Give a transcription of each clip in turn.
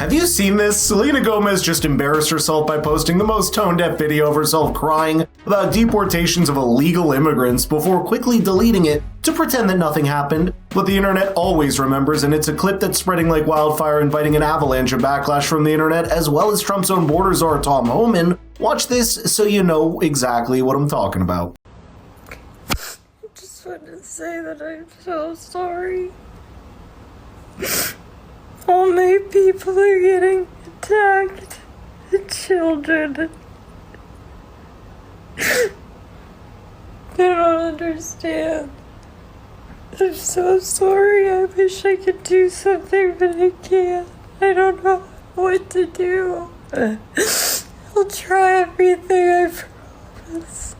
Have you seen this? Selena Gomez just embarrassed herself by posting the most tone-deaf video of herself crying about deportations of illegal immigrants before quickly deleting it to pretend that nothing happened. But the internet always remembers, and it's a clip that's spreading like wildfire, inviting an avalanche of backlash from the internet, as well as Trump's own border czar Tom Homan. Watch this so you know exactly what I'm talking about. I just wanted to say that I'm so sorry. All my people are getting attacked. The children. They don't understand. I'm so sorry. I wish I could do something, but I can't. I don't know what to do. I'll try everything, I promise.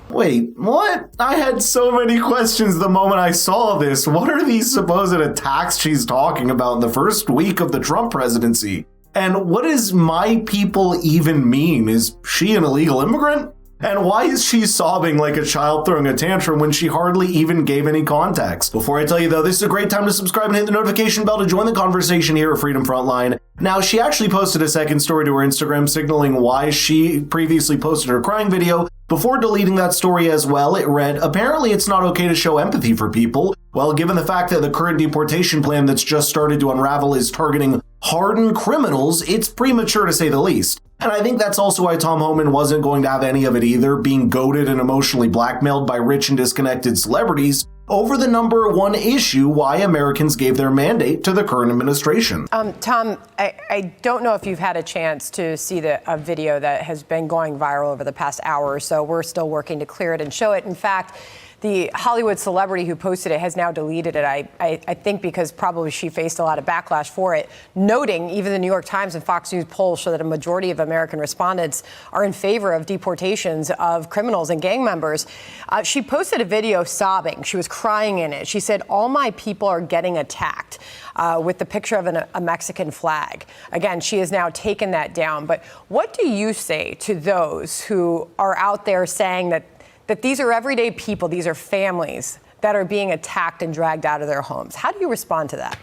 Wait, what? I had so many questions the moment I saw this. What are these supposed attacks she's talking about in the first week of the Trump presidency? And what does my people even mean? Is she an illegal immigrant? And why is she sobbing like a child throwing a tantrum when she hardly even gave any context? Before I tell you though, this is a great time to subscribe and hit the notification bell to join the conversation here at Freedom Frontline. Now, she actually posted a second story to her Instagram signaling why she previously posted her crying video. Before deleting that story as well, it read, apparently it's not okay to show empathy for people. Well, given the fact that the current deportation plan that's just started to unravel is targeting hardened criminals, it's premature to say the least. And I think that's also why Tom Homan wasn't going to have any of it either, being goaded and emotionally blackmailed by rich and disconnected celebrities over the number one issue why Americans gave their mandate to the current administration. Tom, I don't know if you've had a chance to see a video that has been going viral over the past hour or so. We're still working to clear it and show it. In fact, the Hollywood celebrity who posted it has now deleted it, I think because probably she faced a lot of backlash for it, noting even the New York Times and Fox News polls show that a majority of American respondents are in favor of deportations of criminals and gang members. She posted a video sobbing. She was crying in it. She said, all my people are getting attacked, with the picture of a Mexican flag. Again, she has now taken that down. But what do you say to those who are out there saying that these are everyday people, these are families that are being attacked and dragged out of their homes? How do you respond to that?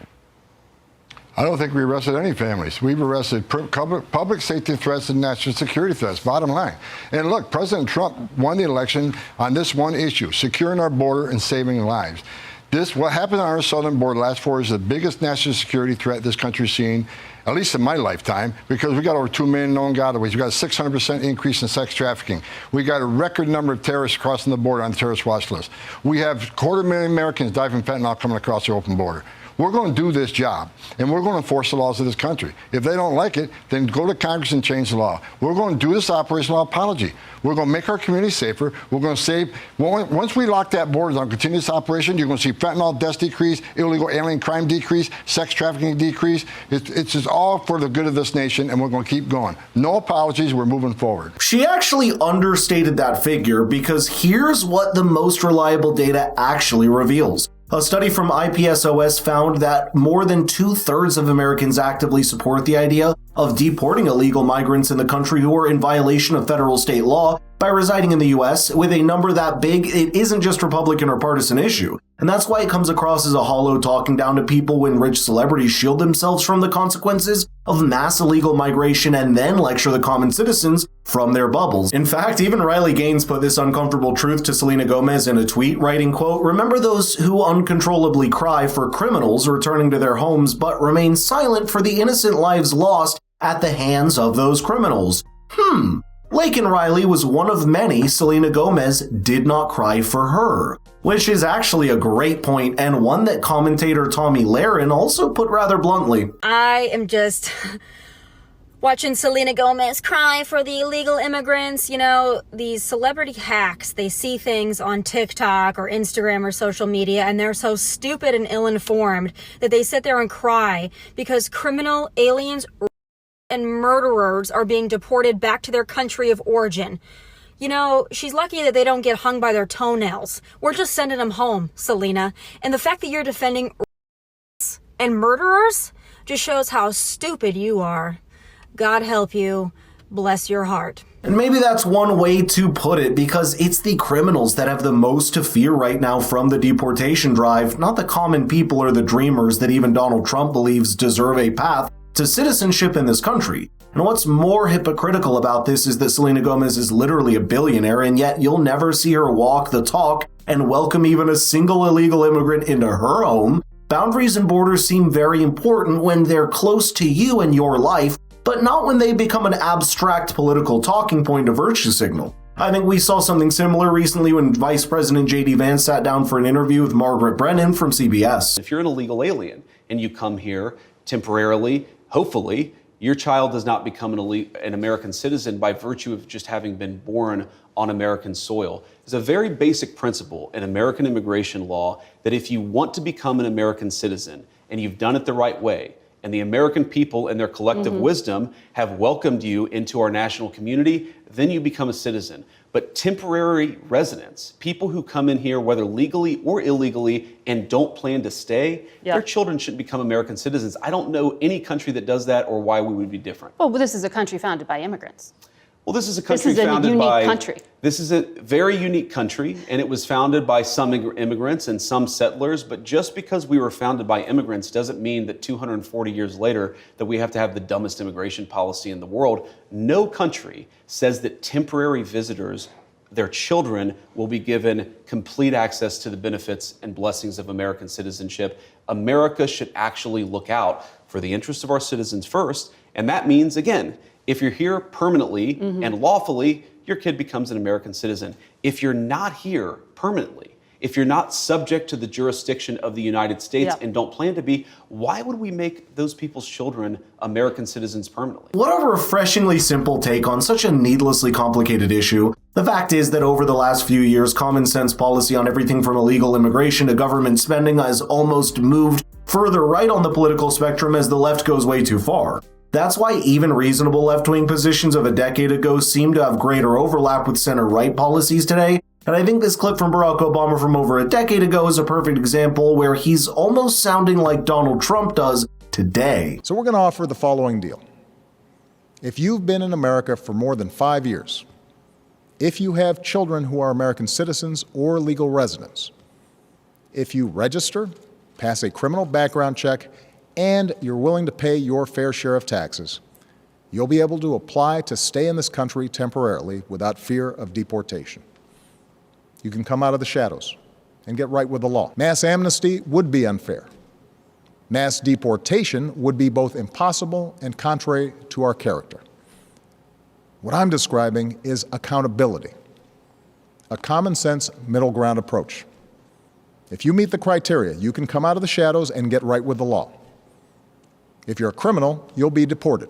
I don't think we arrested any families. We've arrested public safety threats and national security threats, bottom line. And look, President Trump won the election on this one issue, securing our border and saving lives. What happened on our southern border last 4 years is the biggest national security threat this country's seen, at least in my lifetime, because we got over 2 million known gotaways. We got a 600% increase in sex trafficking. We got a record number of terrorists crossing the border on the terrorist watch list. We have 250,000 Americans die from fentanyl coming across the open border. We're going to do this job, and we're going to enforce the laws of this country. If they don't like it, then go to Congress and change the law. We're going to do this operational apology. We're going to make our community safer. We're going to save. Once we lock that border on continuous operation, you're going to see fentanyl deaths decrease, illegal alien crime decrease, sex trafficking decrease. It's just all for the good of this nation, and we're going to keep going. No apologies. We're moving forward. She actually understated that figure because here's what the most reliable data actually reveals. A study from IPSOS found that more than 2/3 of Americans actively support the idea of deporting illegal migrants in the country who are in violation of federal state law by residing in the US. With a number that big, it isn't just Republican or partisan issue. And that's why it comes across as a hollow talking down to people when rich celebrities shield themselves from the consequences of mass illegal migration and then lecture the common citizens from their bubbles. In fact, even Riley Gaines put this uncomfortable truth to Selena Gomez in a tweet, writing, quote, "Remember those who uncontrollably cry for criminals returning to their homes but remain silent for the innocent lives lost at the hands of those criminals." Laken Riley was one of many Selena Gomez did not cry for her, which is actually a great point and one that commentator Tommy Lahren also put rather bluntly. I am just watching Selena Gomez cry for the illegal immigrants. You know, these celebrity hacks, they see things on TikTok or Instagram or social media, and they're so stupid and ill-informed that they sit there and cry because criminal aliens and murderers are being deported back to their country of origin. You know, she's lucky that they don't get hung by their toenails. We're just sending them home, Selena. And the fact that you're defending and murderers just shows how stupid you are. God help you. Bless your heart. And maybe that's one way to put it, because it's the criminals that have the most to fear right now from the deportation drive, not the common people or the dreamers that even Donald Trump believes deserve a path to citizenship in this country. And what's more hypocritical about this is that Selena Gomez is literally a billionaire, and yet you'll never see her walk the talk and welcome even a single illegal immigrant into her home. Boundaries and borders seem very important when they're close to you and your life, but not when they become an abstract political talking point or virtue signal. I think we saw something similar recently when Vice President J.D. Vance sat down for an interview with Margaret Brennan from CBS. If you're an illegal alien and you come here temporarily, hopefully, your child does not become an American citizen by virtue of just having been born on American soil. There's a very basic principle in American immigration law that if you want to become an American citizen and you've done it the right way, and the American people in their collective wisdom have welcomed you into our national community, then you become a citizen. But temporary residents, people who come in here, whether legally or illegally, and don't plan to stay, their children shouldn't become American citizens. I don't know any country that does that or why we would be different. Well, this is a country founded by immigrants. Well, this is a country founded by... This is a very unique country, and it was founded by some immigrants and some settlers, but just because we were founded by immigrants doesn't mean that 240 years later that we have to have the dumbest immigration policy in the world. No country says that temporary visitors, their children, will be given complete access to the benefits and blessings of American citizenship. America should actually look out for the interests of our citizens first, and that means, again, if you're here permanently and lawfully, your kid becomes an American citizen. If you're not here permanently, if you're not subject to the jurisdiction of the United States and don't plan to be, why would we make those people's children American citizens permanently? What a refreshingly simple take on such a needlessly complicated issue. The fact is that over the last few years, common sense policy on everything from illegal immigration to government spending has almost moved further right on the political spectrum as the left goes way too far. That's why even reasonable left-wing positions of a decade ago seem to have greater overlap with center-right policies today, and I think this clip from Barack Obama from over a decade ago is a perfect example where he's almost sounding like Donald Trump does today. So we're going to offer the following deal. If you've been in America for more than 5 years, if you have children who are American citizens or legal residents, if you register, pass a criminal background check, and you're willing to pay your fair share of taxes, you'll be able to apply to stay in this country temporarily without fear of deportation. You can come out of the shadows and get right with the law. Mass amnesty would be unfair. Mass deportation would be both impossible and contrary to our character. What I'm describing is accountability, a common sense middle ground approach. If you meet the criteria, you can come out of the shadows and get right with the law. If you're a criminal, you'll be deported.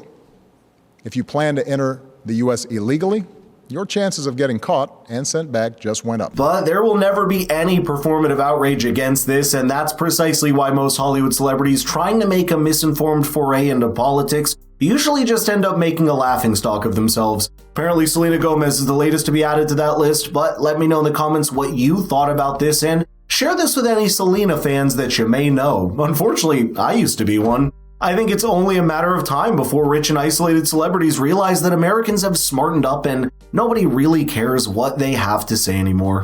If you plan to enter the U.S. illegally, your chances of getting caught and sent back just went up. But there will never be any performative outrage against this, and that's precisely why most Hollywood celebrities trying to make a misinformed foray into politics usually just end up making a laughingstock of themselves. Apparently, Selena Gomez is the latest to be added to that list, but let me know in the comments what you thought about this, and share this with any Selena fans that you may know. Unfortunately, I used to be one. I think it's only a matter of time before rich and isolated celebrities realize that Americans have smartened up and nobody really cares what they have to say anymore.